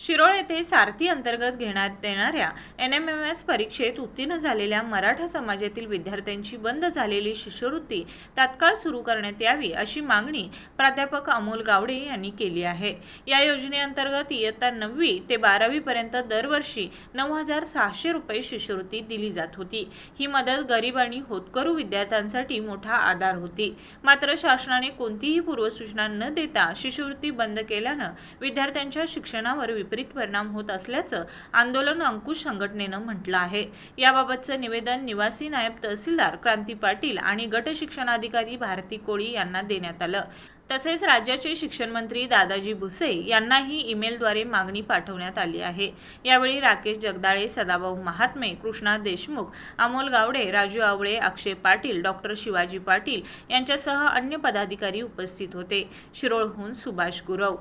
शिरोळ येथे सारथी अंतर्गत घेण्यात येणाऱ्या NMMS परीक्षेत उत्तीर्ण झालेल्या मराठा समाजातील विद्यार्थ्यांची बंद झालेली शिष्यवृत्ती तात्काळ सुरू करण्यात यावी अशी मागणी प्राध्यापक अमोल गावडे यांनी केली आहे। या योजनेअंतर्गत इयत्ता 9वी ते 12वी पर्यंत दरवर्षी 9,600 रुपये शिष्यवृत्ती दिली जात होती। ही मदत गरीब आणि होतकरू विद्यार्थ्यांसाठी मोठा आधार होती। मात्र शासनाने कोणतीही पूर्वसूचना न देता शिष्यवृत्ती बंद केल्यानं विद्यार्थ्यांच्या शिक्षणावर विपरीत परिणाम होत असल्याचं आंदोलन अंकुश संघटनेनं म्हटलं आहे। याबाबतचं निवेदन निवासी नायब तहसीलदार क्रांती पाटील आणि गट शिक्षणाधिकारी भारती कोळी यांना देण्यात आलं। तसेच राज्याचे शिक्षण मंत्री दादाजी भुसे यांनाही ईमेलद्वारे मागणी पाठवण्यात आली आहे। यावेळी राकेश जगदाळे, सदाभाऊ महात्मे, कृष्णा देशमुख, अमोल गावडे, राजू आवळे, अक्षय पाटील, डॉक्टर शिवाजी पाटील यांच्यासह अन्य पदाधिकारी उपस्थित होते। शिरोळहून सुभाष गुरव।